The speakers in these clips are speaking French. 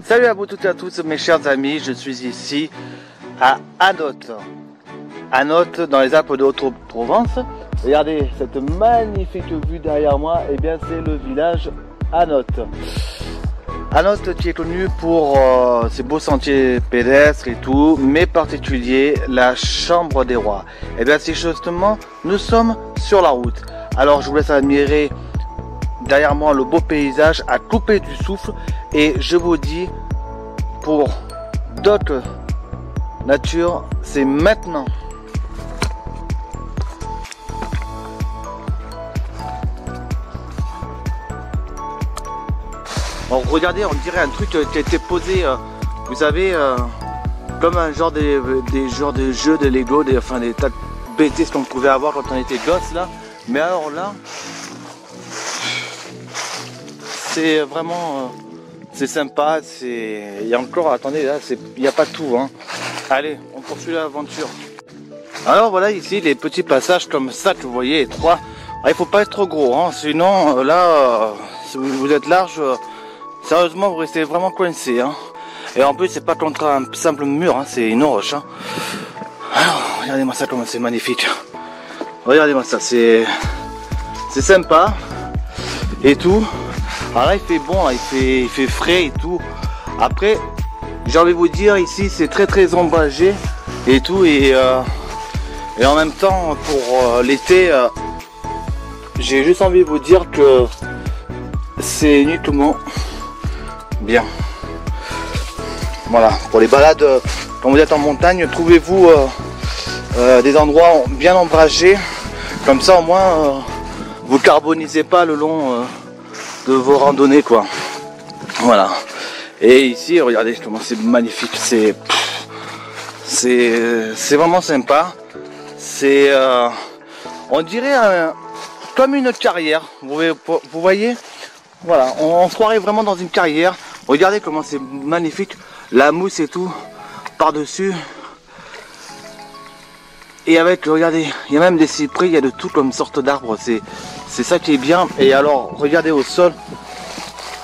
Salut à vous toutes et à tous mes chers amis, je suis ici à Anote. Anote dans les Alpes de Haute-Provence. Regardez cette magnifique vue derrière moi, et bien c'est le village Anote. Anote qui est connu pour ses beaux sentiers pédestres et tout, mais particulier la Chambre des Rois. Et bien c'est justement, nous sommes sur la route. Alors je vous laisse admirer derrière moi le beau paysage à couper du souffle, et je vous dis, pour d'autres natures, c'est maintenant. Bon, regardez, on dirait un truc qui a été posé, vous savez, comme un genre des genres de jeux de Lego, des tas de bêtises qu'on pouvait avoir quand on était gosse là. Mais alors là, c'est vraiment, c'est sympa, il y a encore, attendez, là, il n'y a pas tout, hein. Allez, on poursuit l'aventure. Alors voilà, ici, les petits passages comme ça que vous voyez, étroits. Ah, il faut pas être trop gros, hein, sinon, là, si vous êtes large, sérieusement, vous restez vraiment coincé, hein. Et en plus, c'est pas contre un simple mur, hein, c'est une roche, hein. Alors, regardez-moi ça, comment c'est magnifique. Regardez-moi ça, c'est sympa et tout. Alors là il fait bon, là, il fait frais et tout. Après j'ai envie de vous dire, ici c'est très ombragé et tout, et en même temps pour l'été, j'ai juste envie de vous dire que c'est uniquement bien. Voilà, pour les balades quand vous êtes en montagne, trouvez-vous des endroits bien ombragés, comme ça au moins vous carbonisez pas le long de vos randonnées, quoi. Voilà. Et ici, regardez comment c'est magnifique, c'est vraiment sympa. C'est on dirait comme une carrière, vous voyez, voilà, on se croirait vraiment dans une carrière. Regardez comment c'est magnifique, la mousse et tout par dessus. Et avec, regardez, il y a même des cyprès, il y a de tout comme sorte d'arbres, c'est ça qui est bien. Et alors, regardez au sol,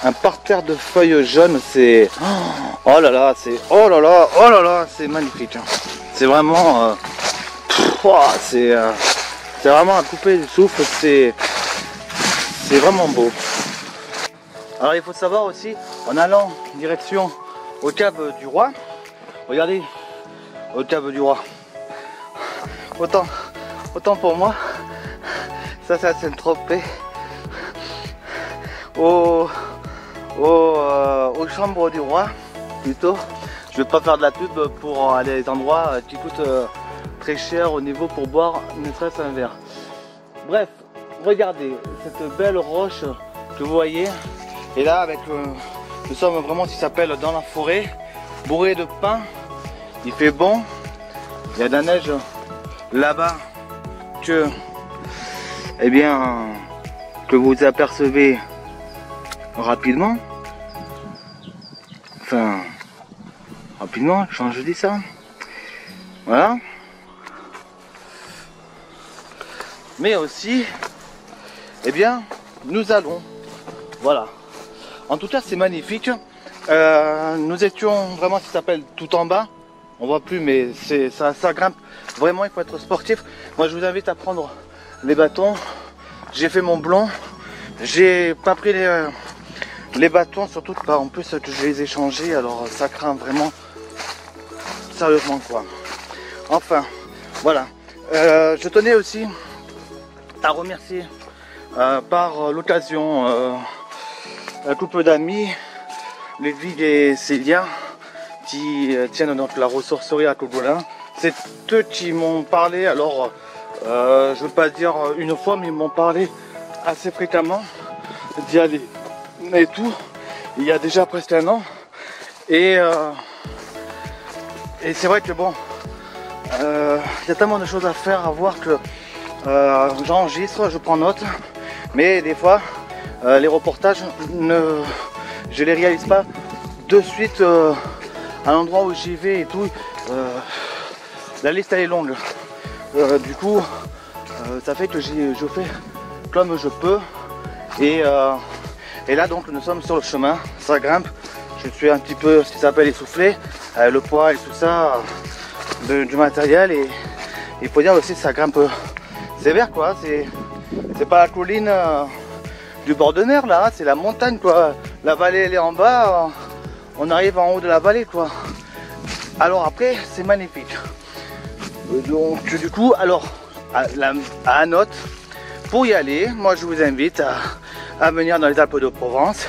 un parterre de feuilles jaunes, c'est, oh là là, c'est magnifique. C'est vraiment, c'est vraiment à couper du souffle, c'est vraiment beau. Alors il faut savoir aussi, en allant direction au Cap du Roi, regardez, au Cap du Roi. Autant pour moi, ça c'est Saint-Tropez, aux Chambres du Roi plutôt. Je vais pas faire de la pub pour aller à des endroits qui coûtent très cher au niveau pour boire ne serait-ce un verre. Bref, regardez cette belle roche que vous voyez, et là avec nous sommes vraiment, ce qui s'appelle, dans la forêt, bourré de pins. Il fait bon, il y a de la neige là-bas que, eh bien, que vous apercevez rapidement. Enfin, rapidement, quand je dis ça. Voilà. Mais aussi, eh bien, nous allons. Voilà. En tout cas, c'est magnifique. Nous étions vraiment, ça s'appelle, tout en bas. On voit plus, mais ça grimpe. Vraiment, il faut être sportif. Moi, je vous invite à prendre les bâtons. J'ai fait mon blond. J'ai pas pris les bâtons, surtout que en plus que je les ai changés. Alors, ça craint vraiment. Sérieusement, quoi. Enfin, voilà. Je tenais aussi à remercier par l'occasion un couple d'amis, Ludwig et Célia, qui tiennent donc la ressourcerie à Cogolin. C'est eux qui m'ont parlé, alors je ne veux pas dire une fois, mais ils m'ont parlé assez fréquemment d'y aller et tout, il y a déjà presque un an. Et c'est vrai que bon, il y a tellement de choses à faire, à voir que j'enregistre, je prends note, mais des fois les reportages, je les réalise pas de suite à l'endroit où j'y vais et tout. La liste elle est longue. Du coup, ça fait que je fais comme je peux. Et là donc nous sommes sur le chemin, ça grimpe. je suis un petit peu ce qui s'appelle essoufflé, le poids et tout ça, du matériel, et il faut dire aussi ça grimpe sévère quoi, c'est pas la colline du bord de mer là, c'est la montagne quoi, la vallée elle est en bas, on arrive en haut de la vallée quoi. Alors après c'est magnifique. Donc du coup alors à Anote, pour y aller, moi je vous invite à venir dans les Alpes de Provence.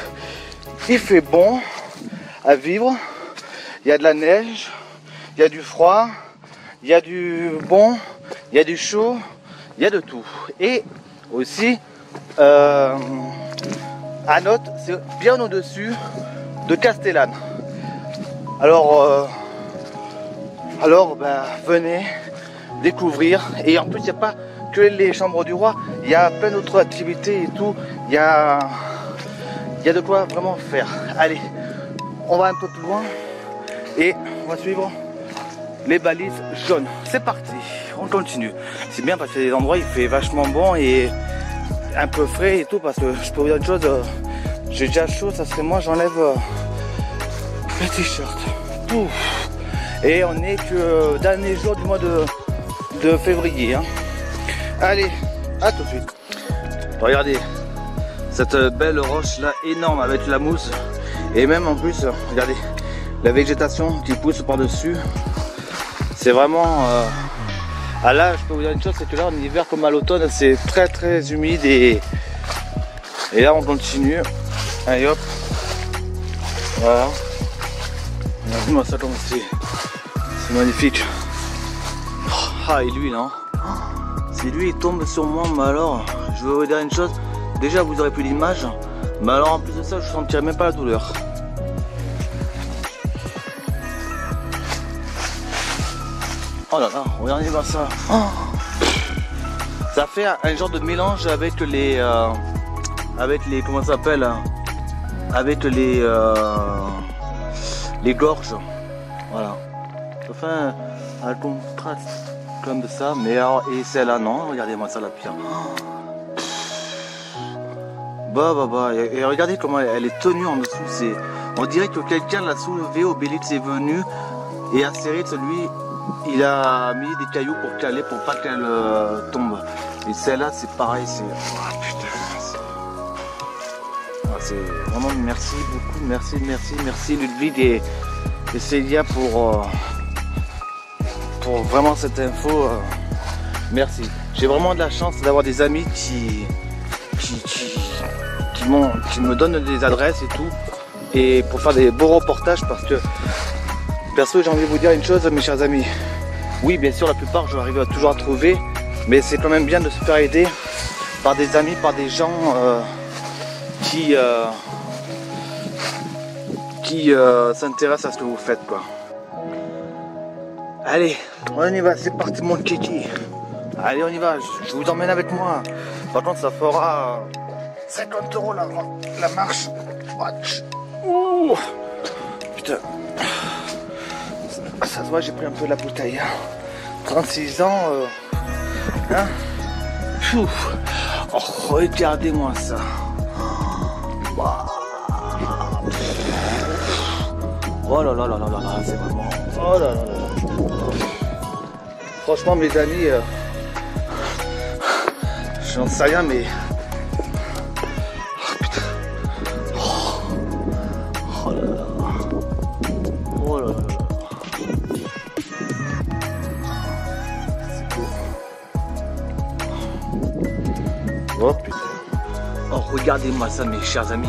Il fait bon à vivre, il y a de la neige, il y a du froid, il y a du bon, il y a du chaud, il y a de tout. Et aussi Anote, c'est bien au-dessus de Castellane. Alors ben, venez découvrir. Et en plus il n'y a pas que les chambres du roi, il y a plein d'autres activités et tout, il y a de quoi vraiment faire. Allez, on va un peu plus loin et on va suivre les balises jaunes. C'est parti, on continue. C'est bien parce que des endroits il fait vachement bon et un peu frais et tout, parce que je peux vous dire une chose, j'ai déjà chaud, ça serait moi j'enlève le t-shirt. Et on est que dernier jour du mois de février. Hein. Allez, à tout de suite. Regardez cette belle roche là énorme avec la mousse, et même en plus regardez la végétation qui pousse par dessus. C'est vraiment là je peux vous dire une chose, c'est que là en hiver comme à l'automne c'est très très humide, et là on continue. Allez hop, voilà, regardez-moi ça comme c'est magnifique. Ah, et lui non, si lui il tombe sur moi, mais alors je vais vous dire une chose, déjà vous aurez plus l'image, mais alors en plus de ça je ne sentirai même pas la douleur. Oh là là, regardez-moi ça. Oh, ça fait un genre de mélange avec les comment ça s'appelle, avec les gorges. Voilà, ça fait un contraste comme ça, mais alors, et celle-là non, regardez-moi ça la pire. Bah, et regardez comment elle est tenue en dessous, on dirait que quelqu'un l'a soulevé, Obélix est venu et Astérix lui il a mis des cailloux pour caler pour pas qu'elle tombe. Et celle-là c'est pareil, c'est c'est vraiment merci beaucoup, merci Ludwig et Célia pour vraiment cette info, merci. J'ai vraiment de la chance d'avoir des amis qui me donnent des adresses et tout, et pour faire des beaux reportages, parce que perso j'ai envie de vous dire une chose mes chers amis, oui bien sûr la plupart je arrive toujours à trouver, mais c'est quand même bien de se faire aider par des amis, par des gens qui s'intéressent à ce que vous faites quoi. Allez, on y va, c'est parti mon kiki. Allez on y va, je vous emmène avec moi. Par contre ça fera 50 € la marche. Watch. Ouh. Putain. Ça se voit, j'ai pris un peu la bouteille. Hein. 36 ans. Hein. Oh, regardez-moi ça. Oh là là là là là là, c'est vraiment. Oh là là là là. Franchement mes amis, j'en sais rien mais. Oh putain. Oh là là. Oh là là. C'est beau. Oh putain. Oh regardez-moi ça mes chers amis.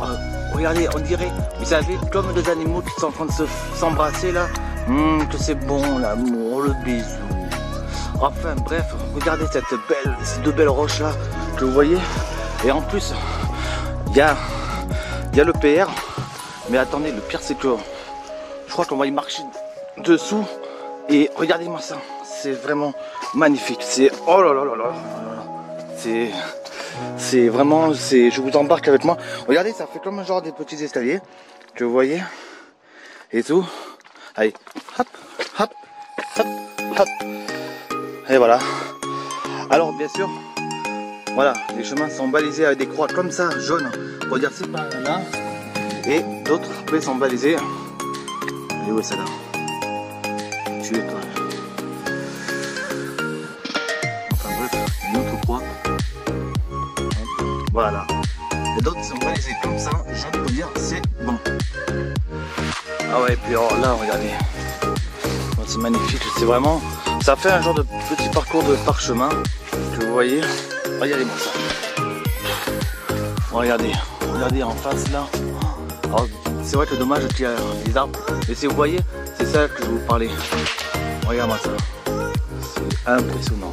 Oh, regardez, on dirait, vous savez, comme deux animaux qui sont en train de s'embrasser là. Que c'est bon l'amour, le bisou. Enfin bref, regardez ces deux belles roches là que vous voyez. Et en plus, il y a le PR. Mais attendez, le pire c'est que je crois qu'on va y marcher dessous. Et regardez-moi ça, c'est vraiment magnifique. C'est oh là là là là. C'est vraiment, je vous embarque avec moi. Regardez, ça fait comme un genre des petits escaliers que vous voyez et tout. Allez, hop, hop, hop, hop. Et voilà. Alors bien sûr, voilà, les chemins sont balisés avec des croix comme ça, jaunes, pour dire c'est pas là. Et d'autres après sont balisés. Et où est celle-là? Tu es toi. Enfin bref, une autre proie. Voilà. Et d'autres sont balisés comme ça, j'ai envie de vous dire, c'est bon. Ah ouais, et puis alors là, regardez. C'est magnifique, c'est vraiment... Ça fait un genre de petit parcours de parchemin que vous voyez. Regardez-moi ça. Regardez, regardez en face là. C'est vrai que dommage qu'il y a des arbres. Mais si vous voyez, c'est ça que je vous parlais. Regarde-moi ça. C'est impressionnant.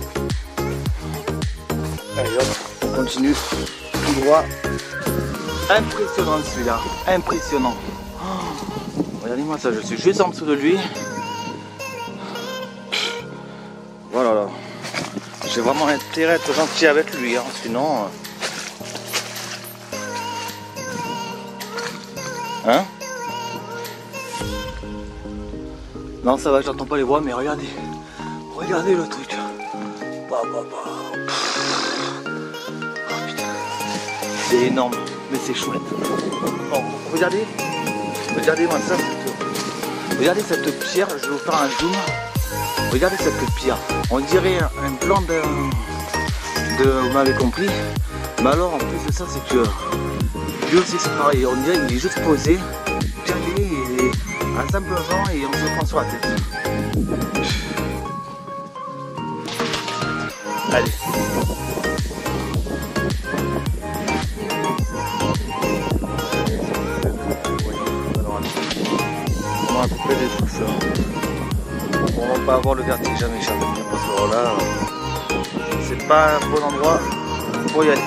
Allez hop, on continue tout droit. Impressionnant celui-là, impressionnant. Oh, regardez-moi ça, je suis juste en dessous de lui. Voilà, là. J'ai vraiment intérêt à être gentil avec lui, hein, sinon... Hein? Non, ça va, j'entends pas les voix, mais regardez. Regardez le truc. Bah, bah, bah. Oh, putain. C'est énorme, mais c'est chouette. Bon, regardez. Regardez-moi ça. Regardez cette pierre, je vais vous faire un zoom. Regardez cette pierre. On dirait un plan de... Vous m'avez compris. Mais alors, en plus de ça, c'est que... Lui aussi c'est pareil, on dirait qu'il est juste posé, calé et un simple vent et on se prend sur la tête. Allez. On va à peu près des trucs là. On va pas avoir le vertige jamais cher parce que là, c'est pas un bon endroit pour y aller.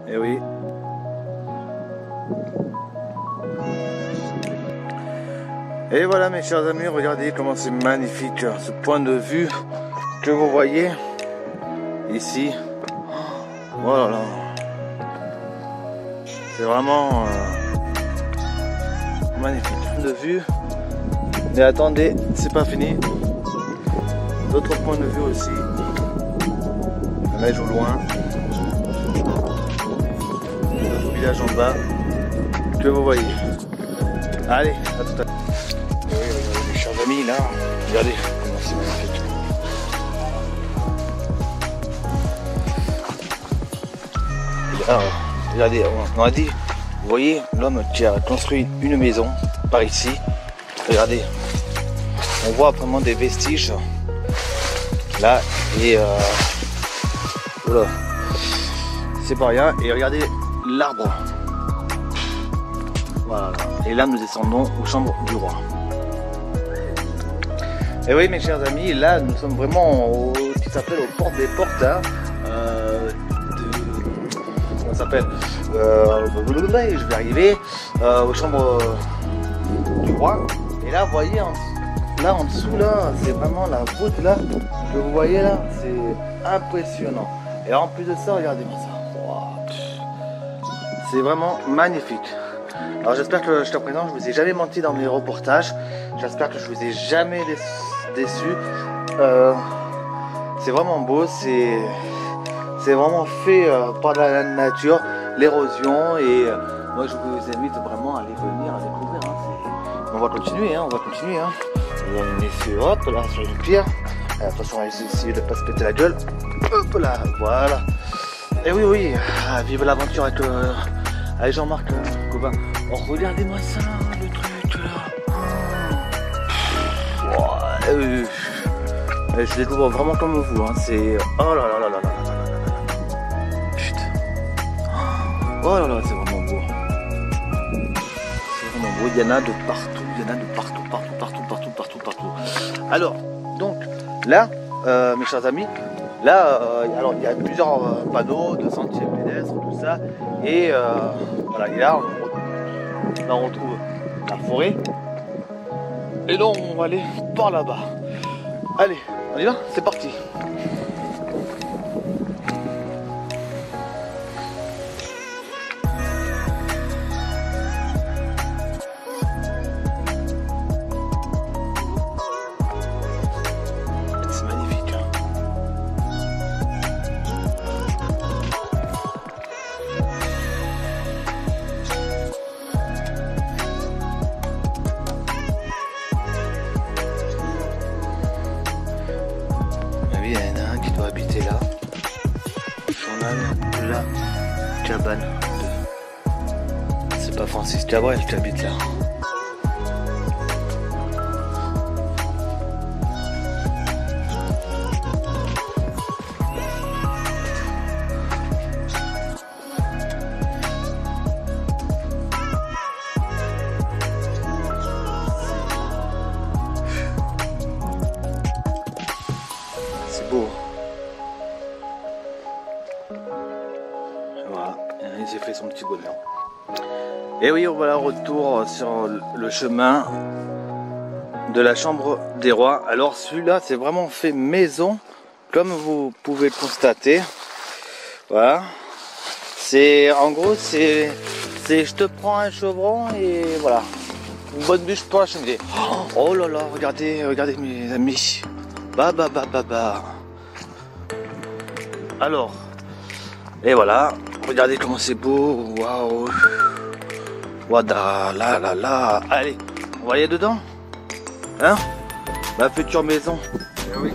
Et oui. Et voilà mes chers amis, regardez comment c'est magnifique ce point de vue que vous voyez ici. Voilà. C'est vraiment magnifique. Point de vue. Mais attendez, c'est pas fini. D'autres points de vue aussi. La neige au loin. En bas que vous voyez. Allez, à tout à l'heure. Oui, regardez mes chers amis là, regardez comment c'est magnifique. Alors, regardez, on a dit, vous voyez l'homme qui a construit une maison par ici. Regardez, on voit vraiment des vestiges là et voilà, c'est pas rien. Et regardez l'arbre. Voilà. Et là nous descendons aux chambres du roi. Et oui mes chers amis, là nous sommes vraiment au qui s'appelle aux portes des portes. Hein, comment ça s'appelle je vais arriver aux chambres du roi. Et là vous voyez là en dessous là, c'est vraiment la voûte là que vous voyez là, c'est impressionnant. Et en plus de ça, regardez-moi ça. C'est vraiment magnifique. Alors j'espère que jusqu'à présent je vous ai jamais menti dans mes reportages. J'espère que je vous ai jamais déçu. C'est vraiment beau, c'est vraiment fait par la nature, l'érosion et moi je vous invite vraiment à aller venir à découvrir. Hein. On va continuer, hein, on va continuer. Hein. On est sur, hop là, sur une pierre. Attention à essayer de ne pas se péter la gueule. Hop là, voilà. Et oui, oui, vive l'aventure avec Jean-Marc Cobain. Oh, regardez-moi ça, le truc là. Je découvre vraiment comme vous. Hein. C'est. Oh là là là là là là. Putain. Oh là là, c'est vraiment beau. C'est vraiment beau. Il y en a de partout. Il y en a de partout, partout, partout, partout, partout, partout. Alors, donc, là, mes chers amis, Là, alors il y a plusieurs panneaux de sentiers pédestres, tout ça. Et voilà, et là on retrouve la forêt. Et donc on va aller par là-bas. Allez, on y va, c'est parti. C'est magnifique. Il y en a un qui doit habiter là. Son âme de la cabane. C'est pas Francis Cabrel qui habite là. C'est beau. Voilà, il s'est fait son petit bonheur. Et oui, on va là retour sur le chemin de la chambre des rois. Alors celui-là, c'est vraiment fait maison, comme vous pouvez le constater. Voilà. C'est, en gros, c'est je te prends un chevron et voilà. Une bonne bûche pour la cheminée. Oh là là, regardez mes amis. Bah. Alors, et voilà, regardez comment c'est beau, waouh. Wada, là. Allez, on va aller dedans. Hein? Ma future maison. Eh oui.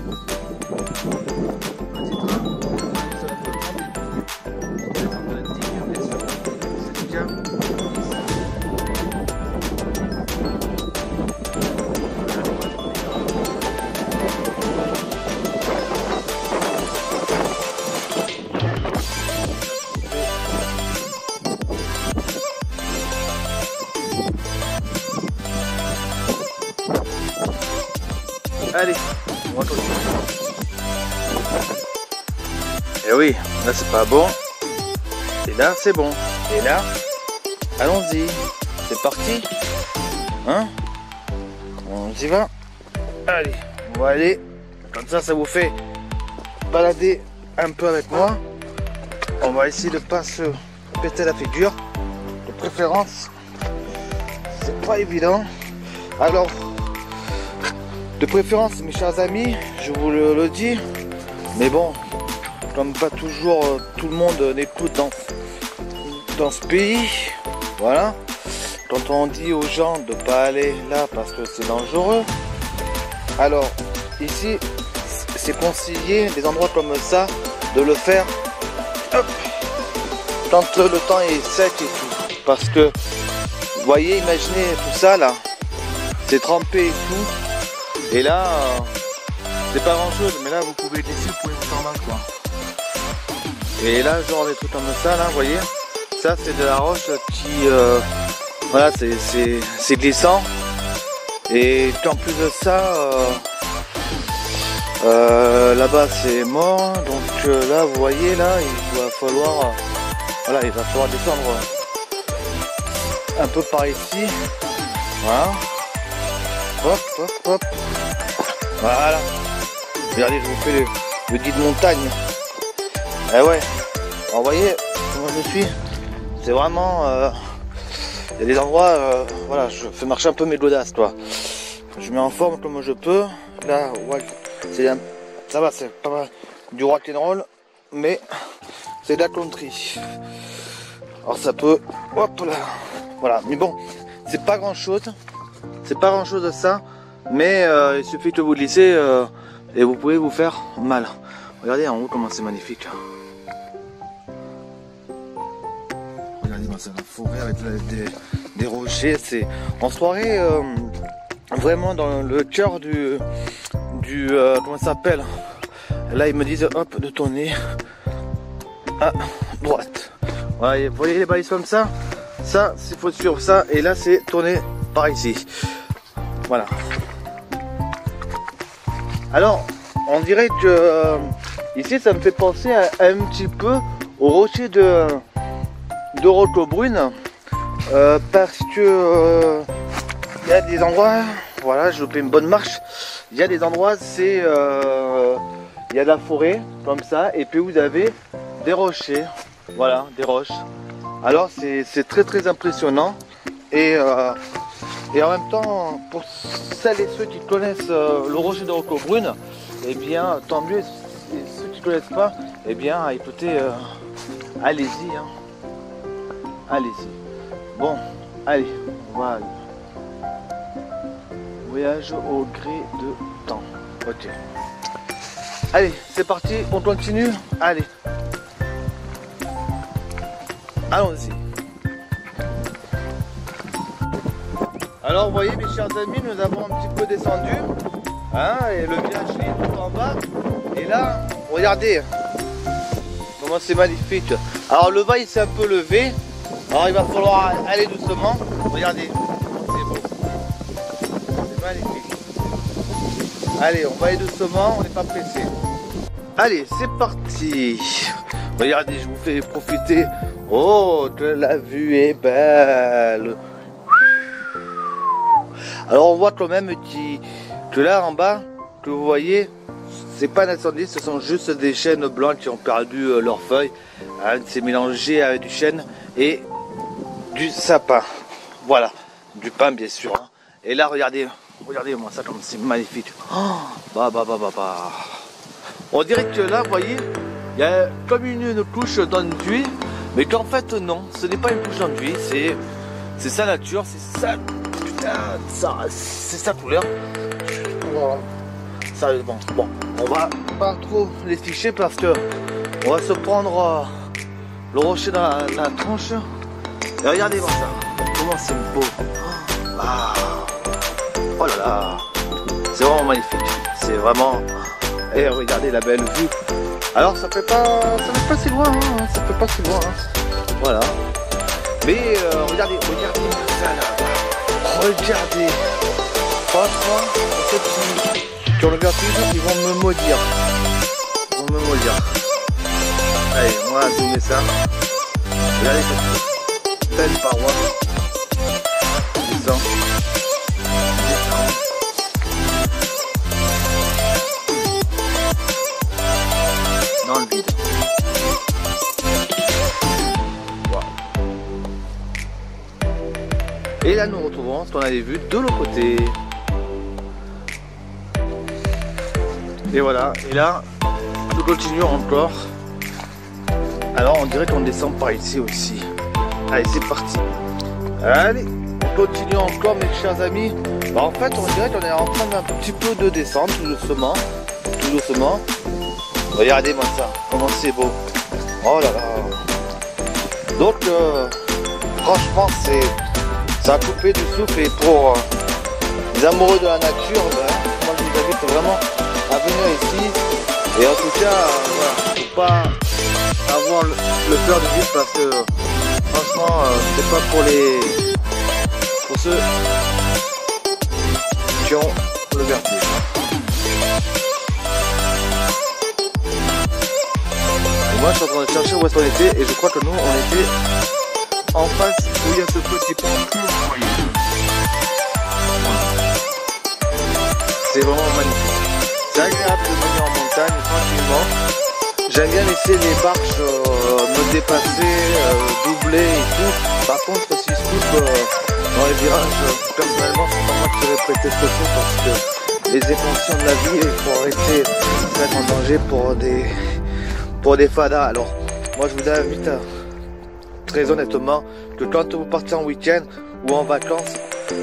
Allez, on va continuer. Et oui, là c'est pas bon. Et là c'est bon. Et là, allons-y. C'est parti. Hein? On y va. Allez, on va aller. Comme ça vous fait balader un peu avec moi. On va essayer de pas se péter la figure. De préférence, c'est pas évident. Alors, de préférence, mes chers amis, je vous le dis, mais bon, comme pas toujours tout le monde n'écoute dans ce pays, voilà. Quand on dit aux gens de pas aller là parce que c'est dangereux, alors ici, c'est conseillé des endroits comme ça de le faire hop, quand le temps est sec et tout, parce que vous voyez, imaginez tout ça là, c'est trempé et tout. Et là, c'est pas grand chose, mais là vous pouvez glisser, vous pouvez vous faire mal quoi. Et là, genre des trucs comme ça, là, vous voyez, ça c'est de la roche qui, voilà, c'est glissant. Et en plus de ça, là-bas c'est mort, donc là vous voyez, là il va falloir, voilà, il va falloir descendre un peu par ici, voilà. Hop. Voilà. Regardez, je vous fais le guide montagne. Eh ouais. Alors, vous voyez comment je suis. C'est vraiment... il y a des endroits... voilà, je fais marcher un peu mes godasses, quoi. Je mets en forme comme je peux. Là, ouais, ça va, c'est pas mal du rock'n'roll. Mais c'est de la country. Alors ça peut... Hop là. Voilà. Mais bon, c'est pas grand chose. C'est pas grand chose de ça, mais il suffit que vous glissez et vous pouvez vous faire mal. Regardez en haut comment c'est magnifique. Regardez, c'est la forêt avec des rochers. On se croirait vraiment dans le cœur du comment ça s'appelle. Là ils me disent hop de tourner à droite. Voilà, vous voyez les balises comme ça. Ça, il faut suivre ça, et là c'est tourner par ici. Voilà. Alors, on dirait que ici ça me fait penser un petit peu au rocher de Roquebrune, parce que il y a des endroits, voilà, je loupé une bonne marche, il y a des endroits, c'est il y a de la forêt comme ça, et puis vous avez des rochers, voilà, des roches. Alors c'est très impressionnant, et en même temps, pour celles et ceux qui connaissent le rocher de Roquebrune, eh bien tant mieux, et ceux qui ne connaissent pas, eh bien écoutez, allez-y, hein. Allez-y. Bon, allez, voilà. Voyage au gré de temps. Ok. Allez, c'est parti, on continue. Allez. Allons-y. Alors, vous voyez, mes chers amis, nous avons un petit peu descendu. Hein, et le village est tout en bas. Et là, regardez comment c'est magnifique. Alors, le vent, il s'est un peu levé. Alors, il va falloir aller doucement. Regardez, c'est beau. C'est magnifique. Allez, on va aller doucement, on n'est pas pressé. Allez, c'est parti. Regardez, je vous fais profiter. Oh, que la vue est belle. Alors, on voit quand même que là en bas, que vous voyez, c'est pas un incendie, ce sont juste des chênes blancs qui ont perdu leurs feuilles. Hein, c'est mélangé avec du chêne et du sapin. Voilà, du pain bien sûr. Hein. Et là, regardez-moi ça comme c'est magnifique. Oh, bah. On dirait que là, vous voyez, il y a comme une couche d'enduit, mais qu'en fait non, ce n'est pas une couche d'enduit, c'est sa nature, c'est ça, putain, c'est sa couleur. Sérieusement, bon, on va pas trop les ficher parce que on va se prendre le rocher dans la tronche. Et regardez-moi ça, comment c'est beau. Ah. Oh là là, c'est vraiment magnifique, c'est vraiment... Et regardez la belle vue. Alors ça fait pas si loin, hein. Ça fait pas si loin. Hein. Voilà. Mais regardez ça là. Regardez. Franchement, ceux qui ont le vertige, ils vont me maudire. Allez, on va zoomer ça. Regardez cette belle paroi. Descends. Dans le vide. Wow. Et là nous retrouvons ce qu'on avait vu de l'autre côté. Et voilà, et là nous continuons encore. Alors on dirait qu'on descend par ici aussi. Allez, c'est parti. Allez, on continue encore mes chers amis. Bah, en fait on dirait qu'on est en train d'un petit peu de descendre tout doucement. Regardez-moi ça, comment c'est beau. Oh là là. Donc, franchement, ça a coupé du souffle. Et pour les amoureux de la nature, moi je vous invite vraiment à venir ici. Et en tout cas, voilà, faut pas avoir le peur du vide parce que franchement, c'est pas pour ceux qui ont le vertige. Moi je suis en train de chercher où est-ce qu'on était et je crois que nous on était en face où il y a ce petit pont. C'est vraiment magnifique. C'est agréable de venir en montagne tranquillement. J'aime bien laisser les barges me dépasser, doubler et tout. Par contre si je coupe dans les virages, personnellement c'est pas moi qui aurais prêté ce coup parce que les émotions de la vie, il faut arrêter de mettre en danger pour des fadas. Alors moi je vous invite très honnêtement que quand vous partez en week-end ou en vacances,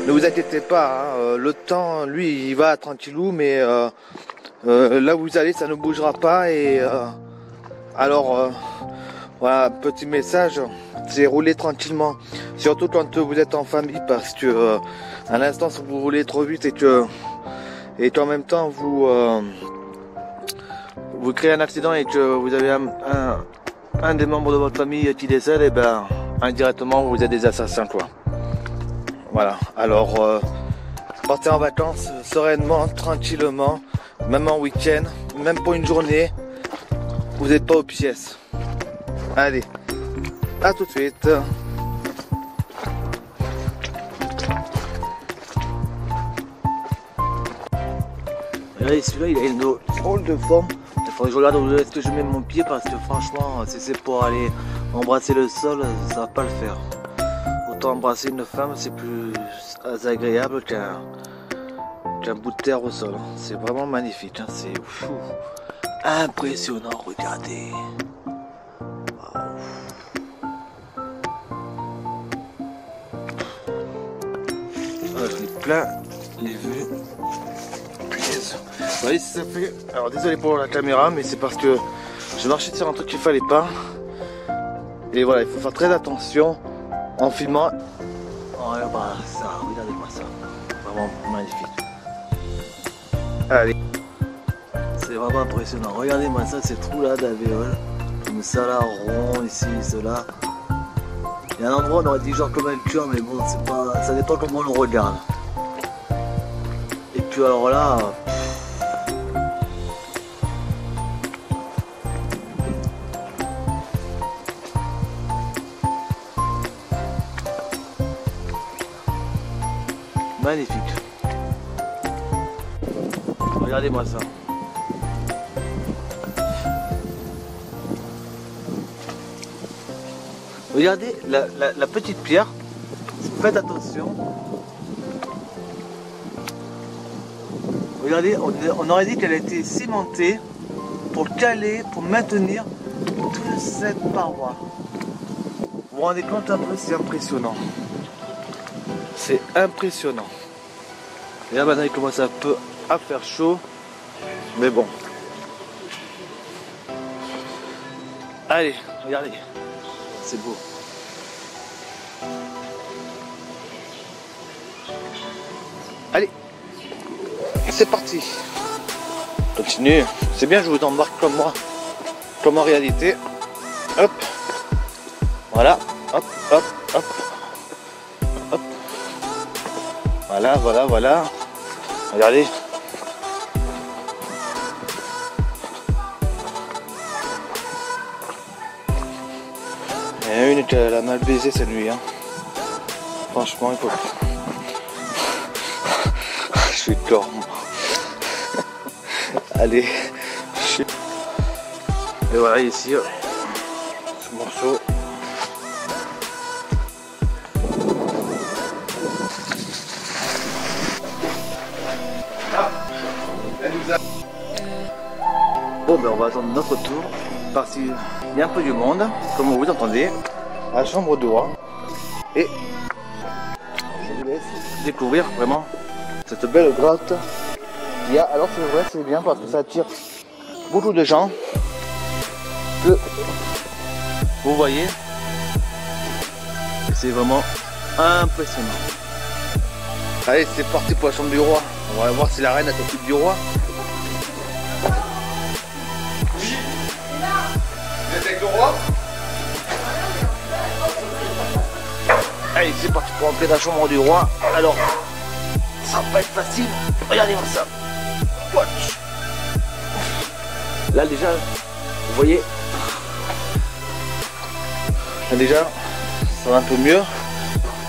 ne vous inquiétez pas, hein, le temps lui il va tranquillou, mais là où vous allez ça ne bougera pas. Et alors voilà, petit message, c'est rouler tranquillement, surtout quand vous êtes en famille, parce que à l'instant si vous roulez trop vite et qu'en même temps vous créez un accident et que vous avez un des membres de votre famille qui décède, et ben indirectement vous êtes des assassins quoi. Voilà, alors partez en vacances sereinement, tranquillement, même en week-end, même pour une journée. vous n'êtes pas aux pièces. Allez, à tout de suite. Regardez, celui-là, il a une drôle de forme. Il faudrait que je regarde où est-ce que je mets mon pied parce que franchement, si c'est pour aller embrasser le sol, ça va pas le faire. Autant embrasser une femme, c'est plus agréable qu'un bout de terre au sol. C'est vraiment magnifique, hein. C'est impressionnant, regardez. J'en ai plein les vues. Punaise. Vous voyez si ça fait. Alors désolé pour la caméra, mais c'est parce que j'ai marché sur un truc qu'il fallait pas. Et voilà, il faut faire très attention en filmant. Oh, bah, ça, regardez-moi ça. Vraiment magnifique. Allez. C'est vraiment impressionnant. Regardez-moi ça, ces trous là d'alvéoles. Comme ça là, rond ici, cela. Il y a un endroit où on aurait dit genre comme un cœur, mais bon, c'est pas. Ça dépend comment on le regarde. Et puis alors là. Magnifique. Regardez-moi ça. Regardez la petite pierre. Faites attention. Regardez, on aurait dit qu'elle a été cimentée pour caler, pour maintenir toute cette paroi. Vous vous rendez compte un peu, c'est impressionnant. C'est impressionnant. Et là maintenant il commence un peu à faire chaud. Mais bon. Allez, regardez. C'est beau. Allez. C'est parti. Continue. C'est bien, je vous embarque comme moi. Comme en réalité. Hop. Voilà. Hop, hop, hop. Hop. Voilà, voilà, voilà. Regardez. Il y en a une qui a mal baisé cette nuit. Hein. Franchement, il faut. Je suis corps. Allez. Et voilà ici, ce morceau. Bon ben on va attendre notre tour parce qu'il y a un peu du monde, comme vous entendez, à la chambre de roi. Et je vous laisse découvrir vraiment cette belle grotte. Il y a, alors c'est vrai, c'est bien parce que ça attire beaucoup de gens que vous voyez. C'est vraiment impressionnant. Allez, c'est parti pour la chambre du roi. On va voir si la reine s'occupe du roi. Oui. Vous êtes avec le roi? Allez, c'est parti pour entrer dans la chambre du roi. Alors, ça va pas être facile. Regardez-moi ça. Watch. Là déjà, vous voyez. Là déjà, ça va un peu mieux.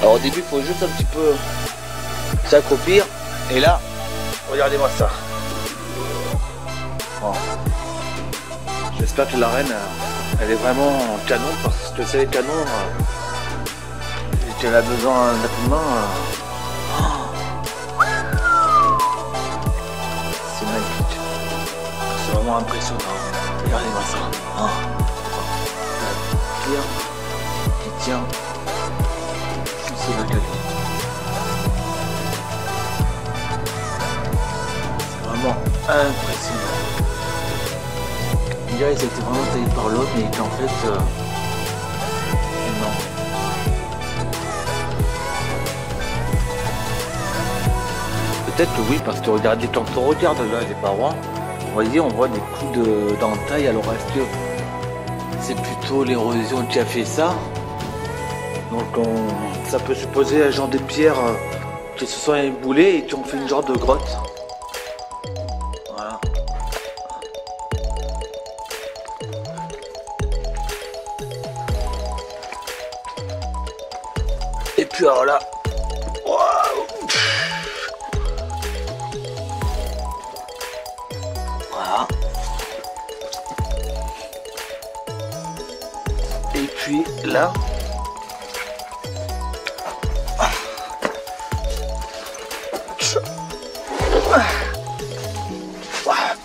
Alors au début, il faut juste un petit peu s'accroupir. Et là, regardez-moi ça. Bon. J'espère que la reine, elle est vraiment canon parce que c'est les canons. Et qu'elle a besoin d'un c'est magnifique. C'est vraiment impressionnant. Regardez-moi ça. Oh. La pierre qui tient sous le galier. C'est vraiment impressionnant. On dirait que ça a été vraiment taillé par l'autre, mais qu'en fait, non. Peut-être que oui, parce que regardez, quand on regarde là les parois, vous voyez, on voit des coups d'entaille. Alors est-ce que c'est plutôt l'érosion qui a fait ça? Donc ça peut supposer un genre de pierres qui se sont éboulées et qui ont fait une genre de grotte. Voilà. puis alors là, waouh. Voilà. Et puis là,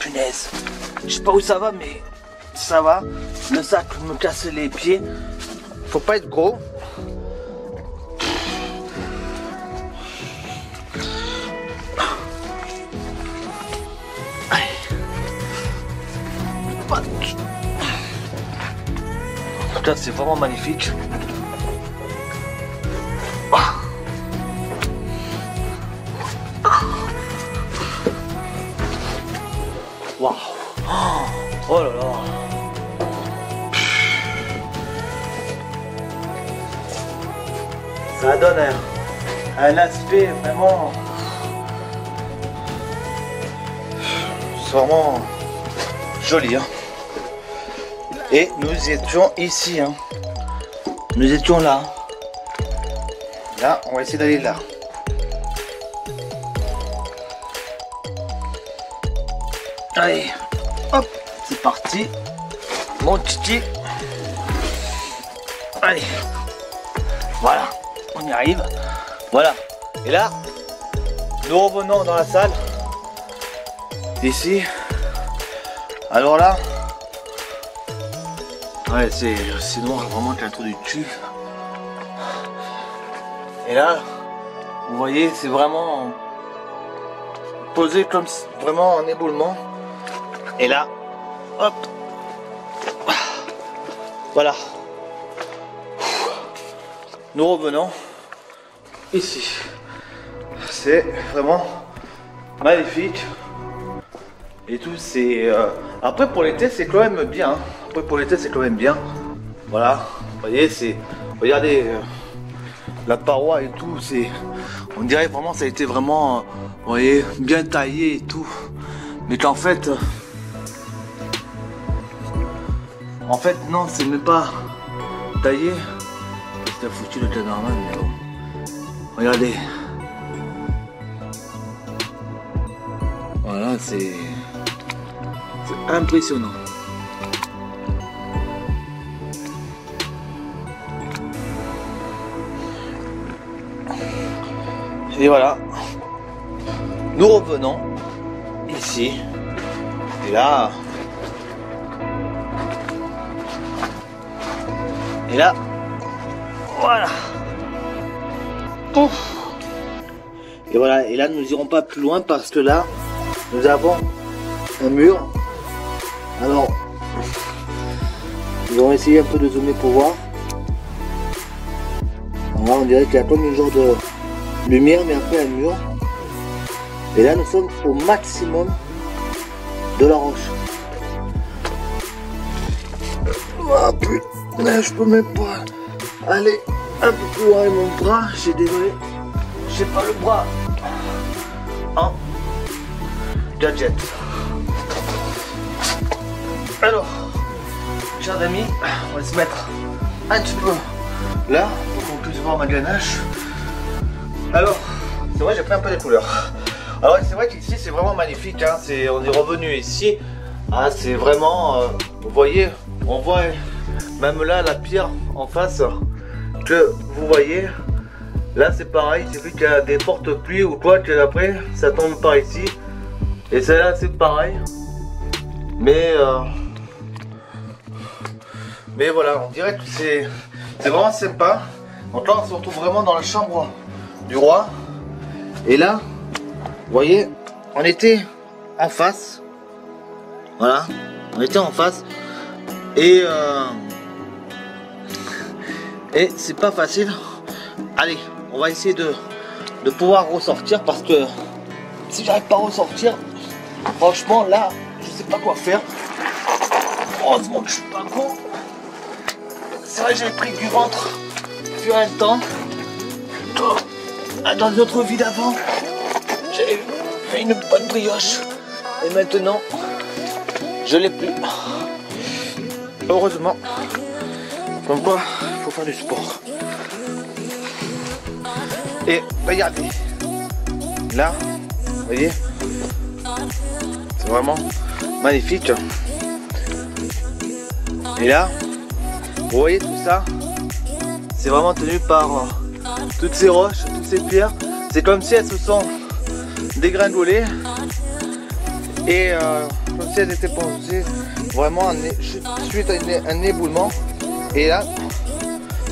punaise, je sais pas où ça va, mais ça va. Le sac me casse les pieds. Faut pas être gros. Là, c'est vraiment magnifique. Waouh. Oh là là. Ça donne un aspect vraiment... C'est vraiment joli, hein. Et nous étions ici, hein. Nous étions là. Là, on va essayer d'aller là. Allez, hop, c'est parti. Mon titi. Allez. Voilà, on y arrive. Voilà. Et là, nous revenons dans la salle. Ici. Alors là... Ouais, c'est noir, vraiment qu'un trou du cul. Et là, vous voyez, c'est vraiment posé comme vraiment en éboulement. Et là, hop, voilà. Nous revenons ici. C'est vraiment magnifique. Et tout, c'est... Après, pour l'été, c'est quand même bien. Hein. Après, pour l'été, c'est quand même bien. Voilà. Vous voyez, c'est... Regardez, la paroi et tout, c'est... On dirait vraiment, ça a été vraiment... vous voyez, bien taillé et tout. Mais qu'en fait... En fait, non, c'est même pas taillé. C'était foutu le cas normal, mais bon. Regardez. Voilà, c'est impressionnant. Et voilà. Nous revenons ici. Et là. Et là. Voilà. Ouf. Et voilà. Et là, nous n'irons pas plus loin parce que là, nous avons un mur. Alors, nous allons essayer un peu de zoomer pour voir. Voilà, on dirait qu'il y a comme une genre de lumière, mais après un mur. Et là, nous sommes au maximum de la roche. Ah putain, je peux même pas aller un peu plus loin avec mon bras. J'ai désolé, j'ai pas le bras en gadget. Alors, chers amis, on va se mettre un petit peu là pour qu'on puisse voir ma ganache. Alors, c'est vrai, j'ai pris un peu des couleurs. Alors, c'est vrai qu'ici c'est vraiment magnifique. Hein. On est revenu ici. Ah, c'est vraiment, vous voyez, on voit même là la pierre en face que vous voyez. Là, c'est pareil. Il suffit qu'il y a des fortes pluies ou quoi que après ça tombe par ici. Et celle-là, c'est pareil. Mais voilà, on dirait que c'est vraiment sympa. Donc là, on se retrouve vraiment dans la chambre du roi. Et là, vous voyez, on était en face. Voilà, on était en face. Et c'est pas facile. Allez, on va essayer de pouvoir ressortir parce que si j'arrive pas à ressortir, franchement là, je sais pas quoi faire. Heureusement que je suis pas con. C'est vrai que j'avais pris du ventre depuis un temps. Dans une autre vie d'avant, j'avais fait une bonne brioche. Et maintenant, je l'ai plus. Heureusement. Comme quoi, il faut faire du sport. Et regardez, là, vous voyez, c'est vraiment magnifique. Et là, vous voyez tout ça, c'est vraiment tenu par toutes ces roches, toutes ces pierres. C'est comme si elles se sont dégringolées et comme si elles étaient posées vraiment suite à un éboulement. Et là,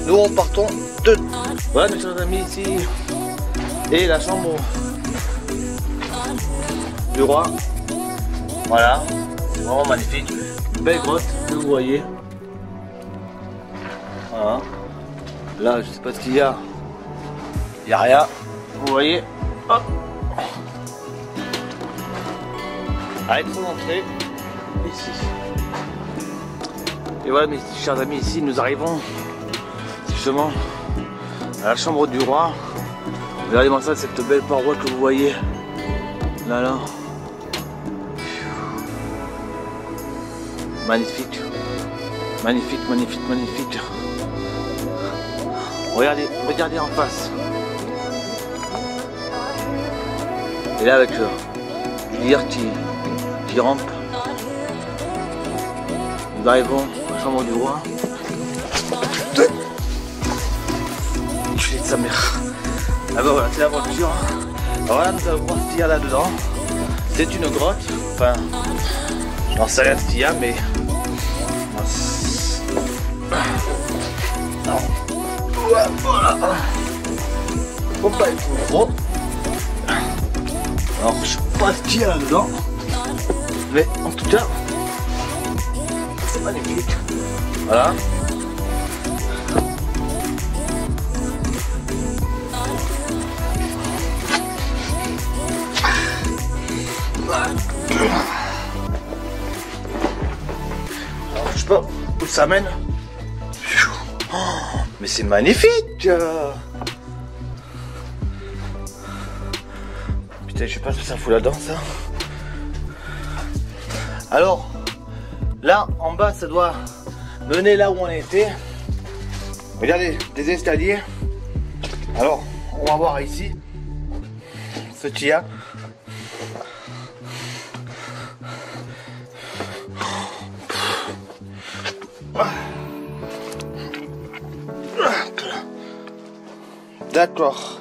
nous repartons de... Voilà mes chers amis ici. Et la chambre du roi. Voilà, c'est vraiment magnifique. Une belle grotte que vous voyez. Voilà. Là, je sais pas ce qu'il y a. Il n'y a rien. Vous voyez. Hop. Allez, trop d'entrée. Ici. Et voilà mes chers amis, ici nous arrivons justement à la chambre du roi. Regardez-moi ça, cette belle paroi que vous voyez. Là. Magnifique. Magnifique. Regardez en face. Et là avec du lierre qui rampe. Nous arrivons à la chambre du roi. Je suis de sa mère. Ah bah voilà, c'est l'aventure. Alors là, nous allons voir ce qu'il y a là-dedans. C'est une grotte. Enfin, j'en sais rien ce qu'il y a, mais... Non. Voilà. Faut pas être trop gros. Alors, je sais pas ce qu'il y a là-dedans. Mais en tout cas, c'est magnifique. Voilà. Alors, je sais pas où ça mène. Oh, mais c'est magnifique. Putain, je sais pas ce que ça fout là-dedans, ça. Alors, là, en bas, ça doit mener là où on était. Regardez, des escaliers. Alors, on va voir ici ce qu'il y a. D'accord.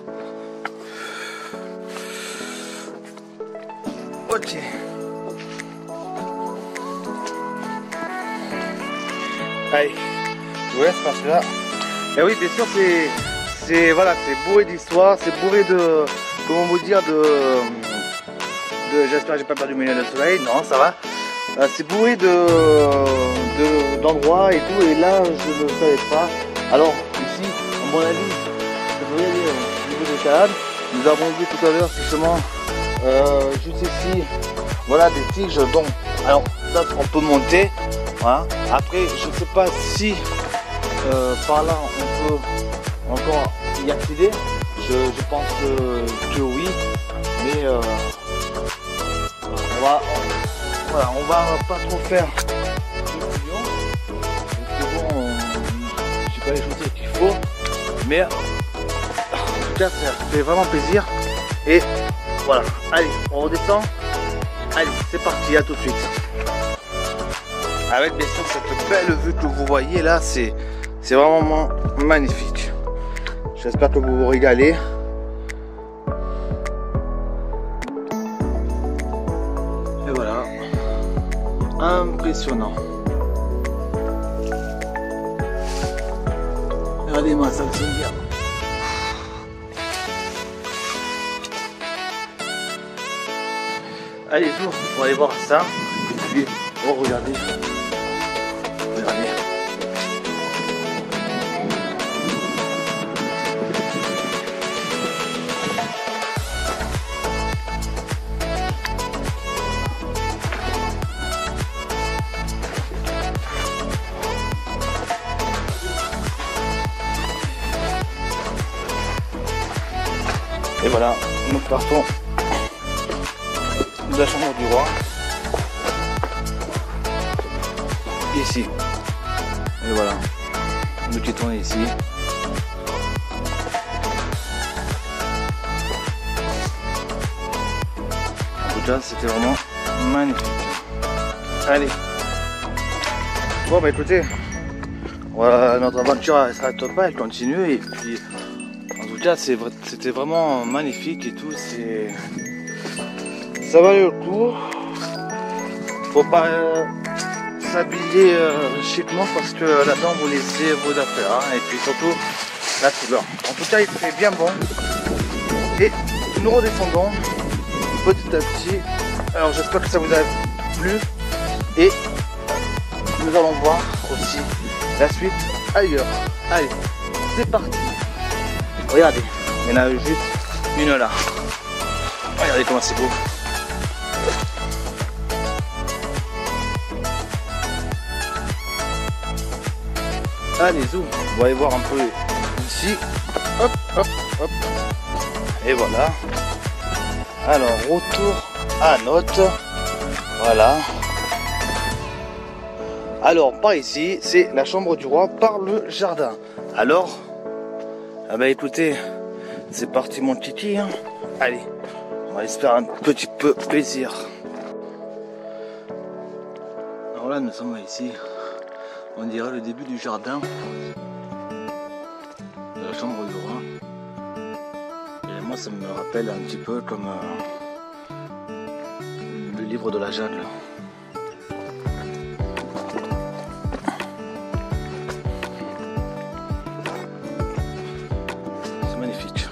Ok. Allez, je vous laisse parce que là. Et oui, bien sûr, c'est voilà, c'est bourré d'histoire, c'est bourré de, comment vous dire, j'espère que j'ai pas perdu mes lunettes de soleil, non, ça va. C'est bourré d'endroits et tout, et là, je ne savais pas. Alors, ici, à mon avis, vous voyez, au niveau des escalade, nous avons vu tout à l'heure, justement, juste ici, voilà, des tiges, donc, alors, ça, on peut monter, voilà. Après, je ne sais pas si par là, on peut encore y accéder, je pense que oui, mais on va pas trop faire de couillons, parce que bon, j'ai pas les chaussures qu'il faut, mais en tout cas ça fait vraiment plaisir. Et voilà, allez, on redescend, allez, c'est parti, à tout de suite. Avec bien sûr cette belle vue que vous voyez là, c'est vraiment magnifique. J'espère que vous vous régalez. Et voilà, impressionnant. Regardez-moi ça, c'est bien. Allez, on va aller voir ça. Et puis, oh, regardez. Regardez. Et voilà, nous partons de la chambre du roi. Ici. Et voilà. Nous quittons ici. cas, c'était vraiment magnifique. Allez. Bon bah écoutez, voilà, notre aventure elle s'arrête pas, elle continue et puis en tout cas c'était vraiment magnifique et tout, ça valait le coup. Faut pas s'habiller chiquement parce que là-dedans vous laissez vos affaires hein, et puis surtout la couleur. En tout cas il fait bien bon et nous redescendons petit à petit. Alors j'espère que ça vous a plu et nous allons voir aussi la suite ailleurs. Allez, c'est parti. Regardez, il y en a juste une là. Regardez comment c'est beau. Allez, zoom. On va aller voir un peu ici. Hop, hop, hop. Et voilà. Alors, retour à note. Voilà. Alors, par ici, c'est la chambre du roi par le jardin. Alors, ah bah écoutez, c'est parti mon kiki. Hein. Allez, on va aller se faire un petit peu plaisir. Alors là, nous sommes ici. On dirait le début du jardin de la chambre du roi. Et moi, ça me rappelle un petit peu comme le livre de la jungle. C'est magnifique.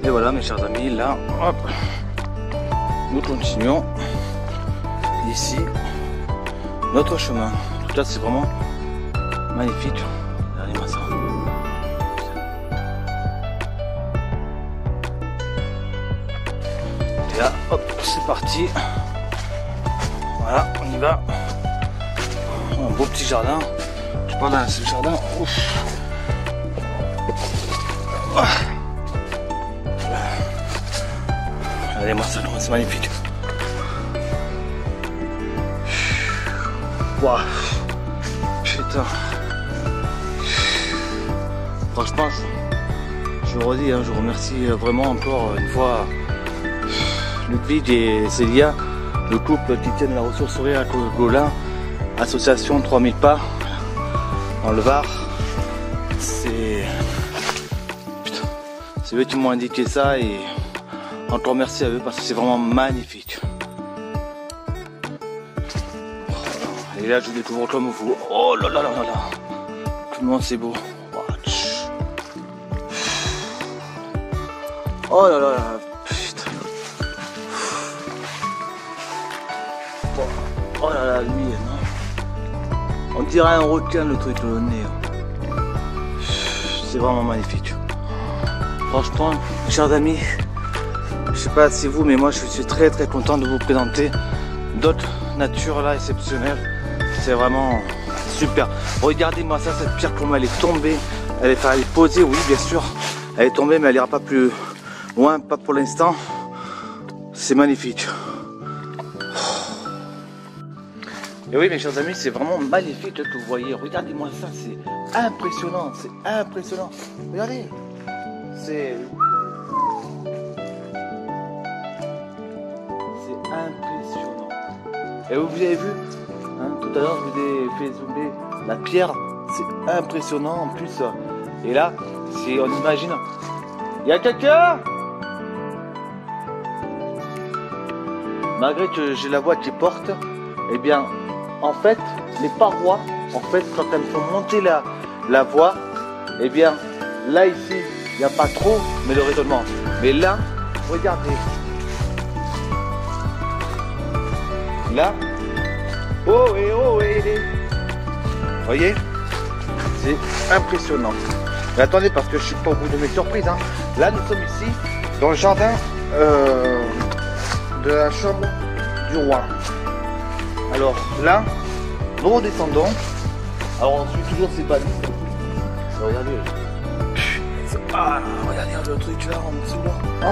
Et voilà, mes chers amis, là, hop, nous continuons ici notre chemin. En tout cas, c'est vraiment magnifique. Regardez-moi ça. Et là, hop, c'est parti. Voilà, on y va. Un beau petit jardin. Je parle dans ce jardin. Ouf. Regardez-moi ça, c'est magnifique. Wow. Putain. Franchement, je le redis, hein, je remercie vraiment encore une fois Ludwig et Célia, le couple qui tiennent la ressourcerie à Golin, association 3000 pas dans le Var. C'est eux qui m'ont indiqué ça et encore merci à eux parce que c'est vraiment magnifique. Et là, je découvre comme vous. Oh là là là là là. Comment c'est beau. Oh là là là. Putain. Oh là là, lui, non. On dirait un requin, le truc, le nez. C'est vraiment magnifique. Franchement, mes chers amis, je sais pas si vous, mais moi, je suis très très content de vous présenter d'autres natures là exceptionnelles. C'est vraiment super. Regardez-moi ça, cette pierre comment elle est tombée. Elle est posée, oui bien sûr. Elle est tombée mais elle ira pas plus loin, pas pour l'instant. C'est magnifique. Et oui mes chers amis, c'est vraiment magnifique que vous voyez. Regardez-moi ça, c'est impressionnant, c'est impressionnant. Regardez. C'est impressionnant. Et vous avez vu hein, tout à l'heure je vous ai fait zoomer la pierre, c'est impressionnant en plus. Et là, si on imagine, il y a quelqu'un. Malgré que j'ai la voix qui porte, eh bien, en fait, les parois, en fait, quand elles font monter la voix, eh bien, là ici, il n'y a pas trop, mais le résonnement. Mais là, regardez. Là, oh et vous voyez, c'est impressionnant. Mais attendez, parce que je suis pas au bout de mes surprises. Hein. Là, nous sommes ici dans le jardin de la chambre du roi. Alors là, nous redescendons. Alors on suit toujours ces balises. Regardez. Ah, regardez le truc là en dessous là. Oh.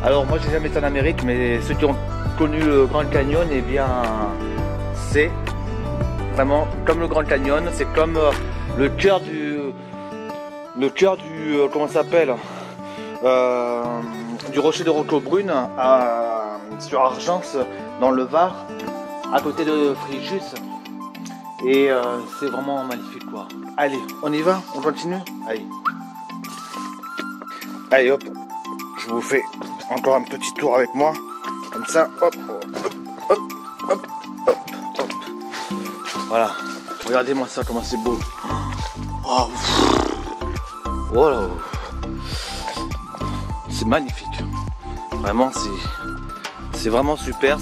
Alors moi j'ai jamais été en Amérique, mais ceux qui ont connu le Grand Canyon, eh bien c'est vraiment comme le Grand Canyon, c'est comme le cœur le cœur du comment ça s'appelle du rocher de Roquebrune sur Argence dans le Var, à côté de Fréjus. Et c'est vraiment magnifique quoi. Allez, on y va, on continue. Allez. Allez hop, je vous fais encore un petit tour avec moi. Comme ça, hop, hop, hop, hop, hop. Voilà, regardez-moi ça, comment c'est beau. Oh, voilà. C'est magnifique. Vraiment, c'est vraiment super.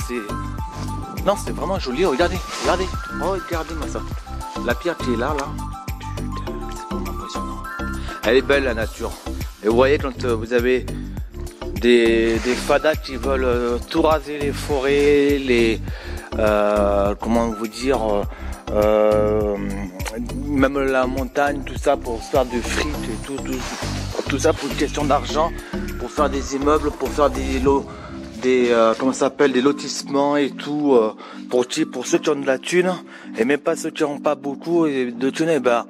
Non, c'est vraiment joli. Regardez, regardez. Oh, regardez-moi ça. La pierre qui est là, putain, c'est vraiment impressionnant. Elle est belle la nature. Et vous voyez quand vous avez des fadas qui veulent tout raser les forêts, comment vous dire, même la montagne, tout ça pour se faire du fric et tout ça pour une question d'argent, pour faire des immeubles, pour faire comment ça s'appelle, des lotissements et tout, pour ceux qui ont de la thune, et même pas ceux qui n'ont pas beaucoup de thune, et ben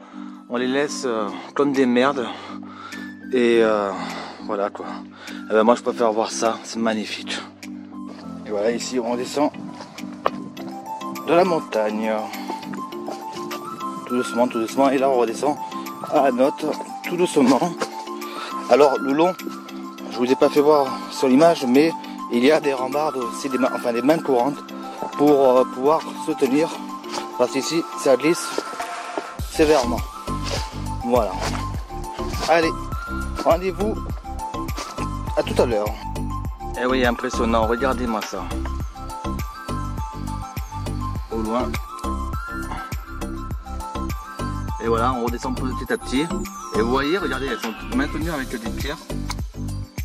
on les laisse comme des merdes. Et voilà quoi. Et ben moi je préfère voir ça, c'est magnifique. Et voilà, ici on descend de la montagne. Tout doucement, et là on redescend à Anote, tout doucement. Alors le long, je vous ai pas fait voir sur l'image, mais il y a des rambardes aussi, des mains courantes pour pouvoir se tenir, parce qu'ici ça glisse sévèrement. Voilà. Allez, rendez-vous à tout à l'heure. Eh oui, impressionnant, regardez-moi ça. Au loin. Et voilà, on redescend petit à petit. Et vous voyez, regardez, elles sont maintenues avec des pierres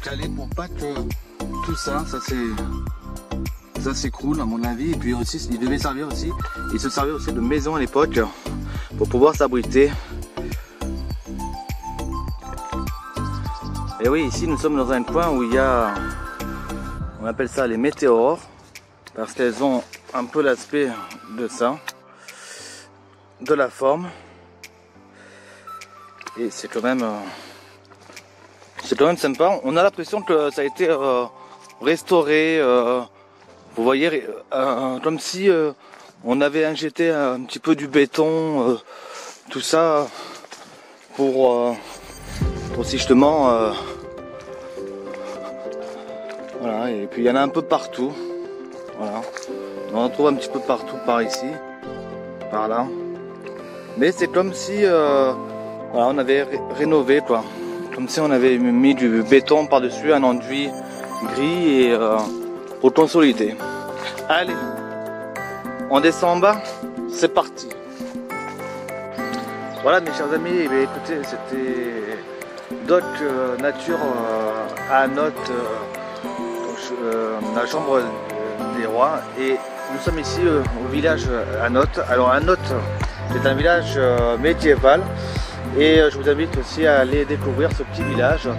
calées pour pas que tout ça s'écroule à mon avis. Et puis aussi, il devait servir aussi, il se servait aussi de maison à l'époque pour pouvoir s'abriter. Et oui, ici nous sommes dans un coin où il y a, on appelle ça les météores, parce qu'elles ont un peu l'aspect de ça, de la forme. Et c'est quand même sympa. On a l'impression que ça a été restauré. Vous voyez, comme si on avait injecté un petit peu du béton, tout ça pour justement. Voilà. Et puis il y en a un peu partout. Voilà. On en trouve un petit peu partout par ici, par là. Mais c'est comme si voilà, on avait rénové quoi, comme si on avait mis du béton par-dessus, un enduit gris et pour consolider. Allez, on descend en bas, c'est parti. Voilà mes chers amis, eh bien, écoutez, c'était Doc Nature à Anote, la chambre des rois, et nous sommes ici au village Anote. Alors Anote, c'est un village médiéval. Et je vous invite aussi à aller découvrir ce petit village.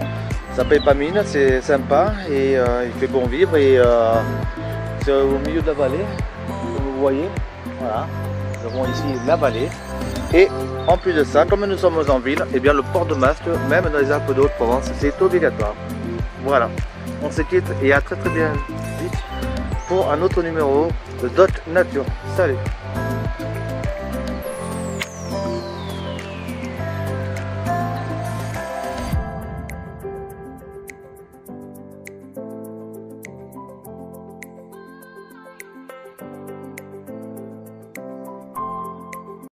Ça paye pas mine, c'est sympa et il fait bon vivre. Et c'est au milieu de la vallée, comme vous voyez. Voilà, nous avons ici la vallée. Et en plus de ça, comme nous sommes en ville, et bien le port de masque, même dans les Alpes de Haute-Provence, c'est obligatoire. Voilà, on se quitte et à très bien vite pour un autre numéro de Doc Nature. Salut!